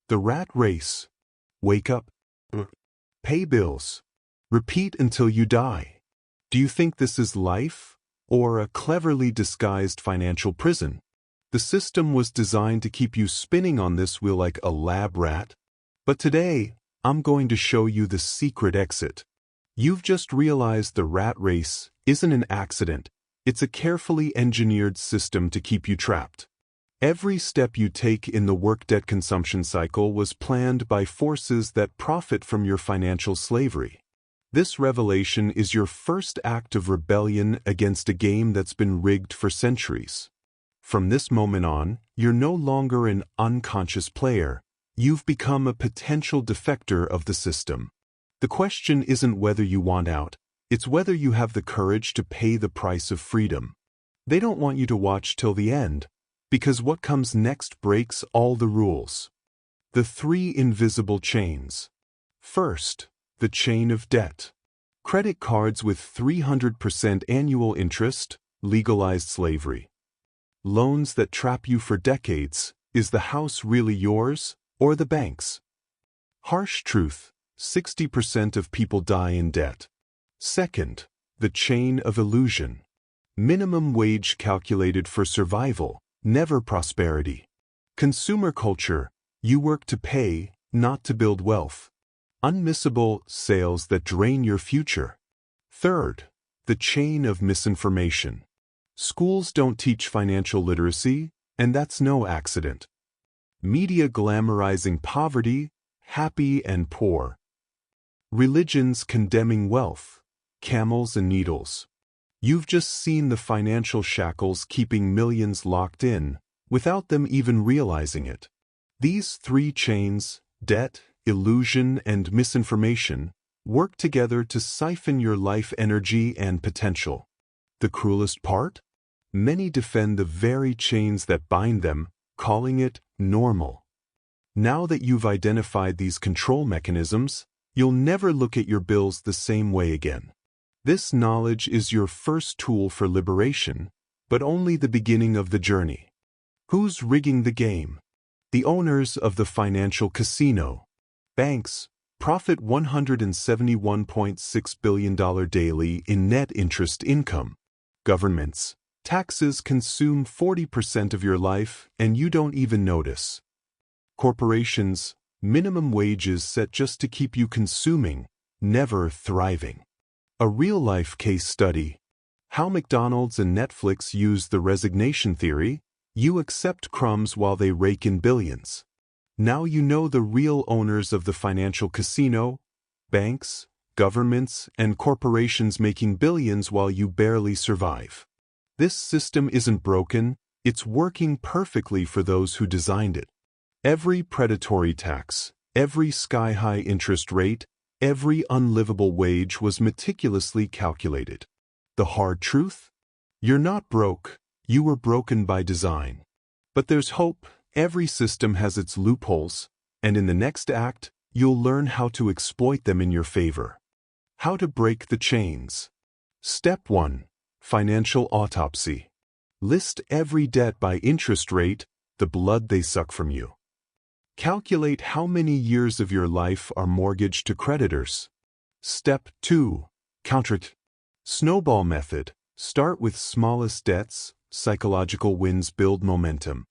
The rat race. Wake up. Pay bills. Repeat until you die. Do you think this is life, or a cleverly disguised financial prison? The system was designed to keep you spinning on this wheel like a lab rat. But today, I'm going to show you the secret exit. You've just realized the rat race isn't an accident. It's a carefully engineered system to keep you trapped. Every step you take in the work debt consumption cycle was planned by forces that profit from your financial slavery. This revelation is your first act of rebellion against a game that's been rigged for centuries. From this moment on, you're no longer an unconscious player. You've become a potential defector of the system. The question isn't whether you want out, it's whether you have the courage to pay the price of freedom. They don't want you to watch till the end, because what comes next breaks all the rules. The three invisible chains. First, the chain of debt. Credit cards with 300% annual interest, legalized slavery. Loans that trap you for decades. Is the house really yours, or the bank's? Harsh truth, 60% of people die in debt. Second, the chain of illusion. Minimum wage calculated for survival, never prosperity. Consumer culture, you work to pay, not to build wealth. Unmissable sales that drain your future. Third, the chain of misinformation. Schools don't teach financial literacy, and that's no accident. Media glamorizing poverty, happy and poor. Religions condemning wealth, camels and needles. You've just seen the financial shackles keeping millions locked in, without them even realizing it. These three chains, debt, illusion, and misinformation, work together to siphon your life energy and potential. The cruelest part? Many defend the very chains that bind them, calling it normal. Now that you've identified these control mechanisms, you'll never look at your bills the same way again. This knowledge is your first tool for liberation, but only the beginning of the journey. Who's rigging the game? The owners of the financial casino. Banks profit $171.6 billion daily in net interest income. Governments. Taxes consume 40% of your life and you don't even notice. Corporations. Minimum wages set just to keep you consuming, never thriving. A real-life case study. How McDonald's and Netflix use the resignation theory. You accept crumbs while they rake in billions. Now you know the real owners of the financial casino. Banks, governments, and corporations making billions while you barely survive. This system isn't broken, it's working perfectly for those who designed it. Every predatory tax, every sky-high interest rate, every unlivable wage was meticulously calculated. The hard truth? You're not broke, you were broken by design. But there's hope, every system has its loopholes, and in the next act, you'll learn how to exploit them in your favor. How to break the chains. Step 1. Financial autopsy. List every debt by interest rate, the blood they suck from you. Calculate how many years of your life are mortgaged to creditors. Step 2. Counter it. Snowball method. Start with smallest debts, psychological wins build momentum.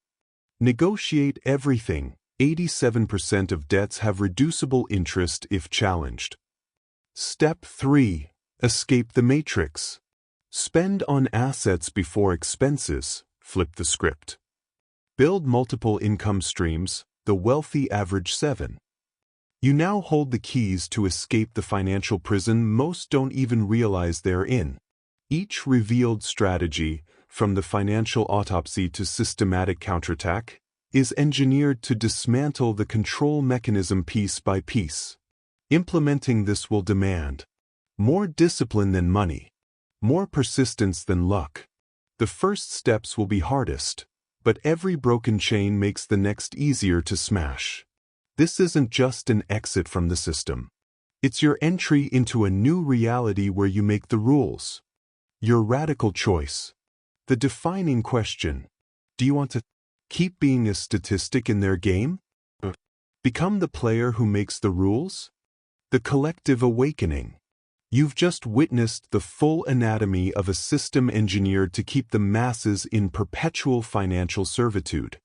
Negotiate everything. 87% of debts have reducible interest if challenged. Step 3. Escape the matrix. Spend on assets before expenses. Flip the script. Build multiple income streams. The wealthy average 7. You now hold the keys to escape the financial prison most don't even realize they're in. Each revealed strategy, from the financial autopsy to systematic counterattack, is engineered to dismantle the control mechanism piece by piece. Implementing this will demand more discipline than money, more persistence than luck. The first steps will be hardest, but every broken chain makes the next easier to smash. This isn't just an exit from the system. It's your entry into a new reality where you make the rules. Your radical choice. The defining question. Do you want to keep being a statistic in their game? Become the player who makes the rules? The collective awakening. You've just witnessed the full anatomy of a system engineered to keep the masses in perpetual financial servitude.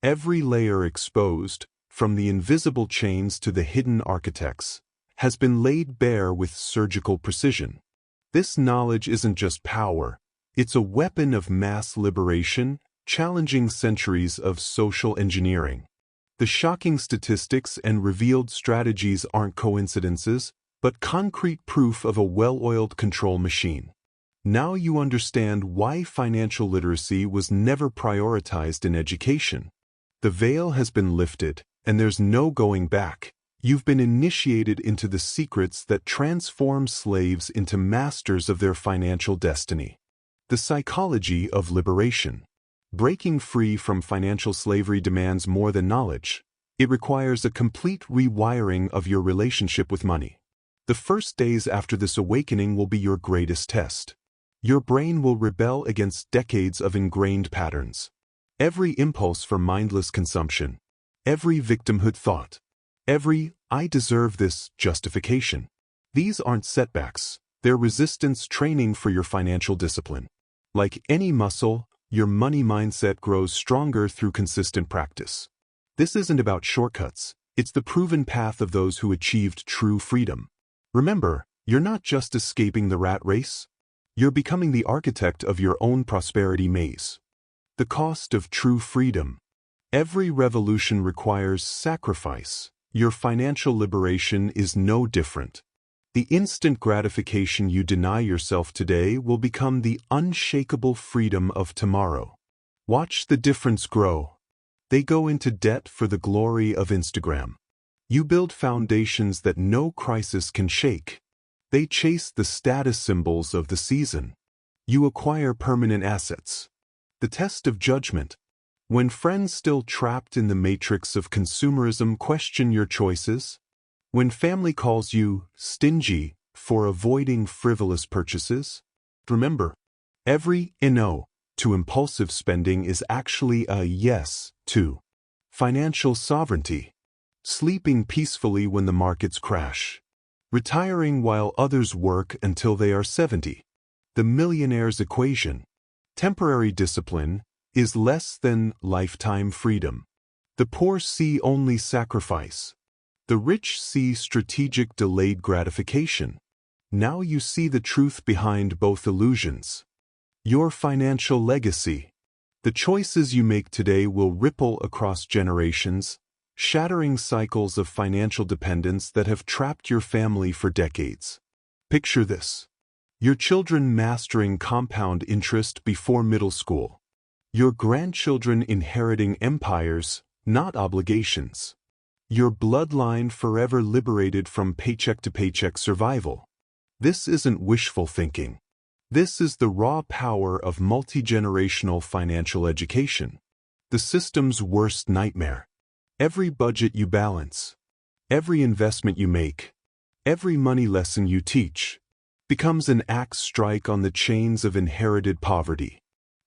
Every layer exposed, from the invisible chains to the hidden architects, has been laid bare with surgical precision. This knowledge isn't just power, it's a weapon of mass liberation, challenging centuries of social engineering. The shocking statistics and revealed strategies aren't coincidences, but concrete proof of a well-oiled control machine. Now you understand why financial literacy was never prioritized in education. The veil has been lifted, and there's no going back. You've been initiated into the secrets that transform slaves into masters of their financial destiny. The psychology of liberation. Breaking free from financial slavery demands more than knowledge. It requires a complete rewiring of your relationship with money. The first days after this awakening will be your greatest test. Your brain will rebel against decades of ingrained patterns. Every impulse for mindless consumption, every victimhood thought, every "I deserve this" justification. These aren't setbacks, they're resistance training for your financial discipline. Like any muscle, your money mindset grows stronger through consistent practice. This isn't about shortcuts, it's the proven path of those who achieved true freedom. Remember, you're not just escaping the rat race. You're becoming the architect of your own prosperity maze. The cost of true freedom. Every revolution requires sacrifice. Your financial liberation is no different. The instant gratification you deny yourself today will become the unshakable freedom of tomorrow. Watch the difference grow. They go into debt for the glory of Instagram. You build foundations that no crisis can shake. They chase the status symbols of the season. You acquire permanent assets. The test of judgment. When friends still trapped in the matrix of consumerism question your choices, when family calls you stingy for avoiding frivolous purchases, remember, every no to impulsive spending is actually a yes to financial sovereignty. Sleeping peacefully when the markets crash. Retiring while others work until they are 70. The millionaire's equation. Temporary discipline is less than lifetime freedom. The poor see only sacrifice. The rich see strategic delayed gratification. Now you see the truth behind both illusions. Your financial legacy. The choices you make today will ripple across generations, shattering cycles of financial dependence that have trapped your family for decades. Picture this. Your children mastering compound interest before middle school. Your grandchildren inheriting empires, not obligations. Your bloodline forever liberated from paycheck-to-paycheck survival. This isn't wishful thinking. This is the raw power of multi-generational financial education. The system's worst nightmare. Every budget you balance, every investment you make, every money lesson you teach, becomes an axe strike on the chains of inherited poverty.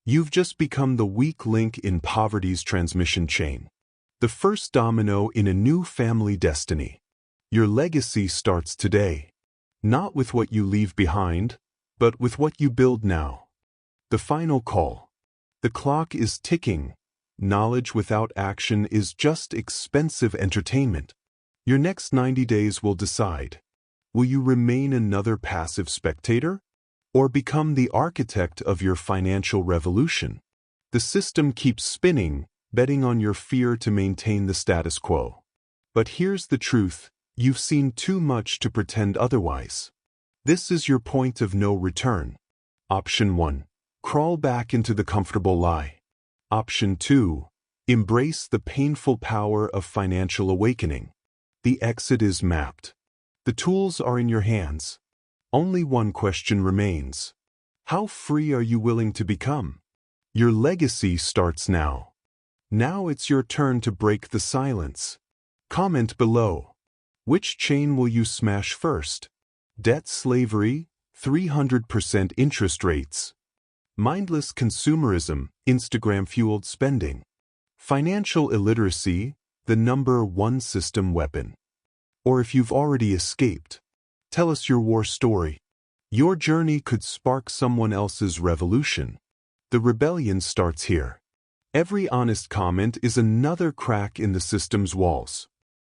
You've just become the weak link in poverty's transmission chain. The first domino in a new family destiny. Your legacy starts today. Not with what you leave behind, but with what you build now. The final call. The clock is ticking. Knowledge without action is just expensive entertainment. Your next 90 days will decide. Will you remain another passive spectator? Or become the architect of your financial revolution? The system keeps spinning, betting on your fear to maintain the status quo. But here's the truth, you've seen too much to pretend otherwise. This is your point of no return. Option 1. Crawl back into the comfortable lie. Option 2. Embrace the painful power of financial awakening. The exit is mapped. The tools are in your hands. Only one question remains. How free are you willing to become? Your legacy starts now. Now it's your turn to break the silence. Comment below. Which chain will you smash first? Debt slavery, 300% interest rates. Mindless consumerism, Instagram-fueled spending. Financial illiteracy, the number one system weapon. Or if you've already escaped, tell us your war story. Your journey could spark someone else's revolution. The rebellion starts here. Every honest comment is another crack in the system's walls.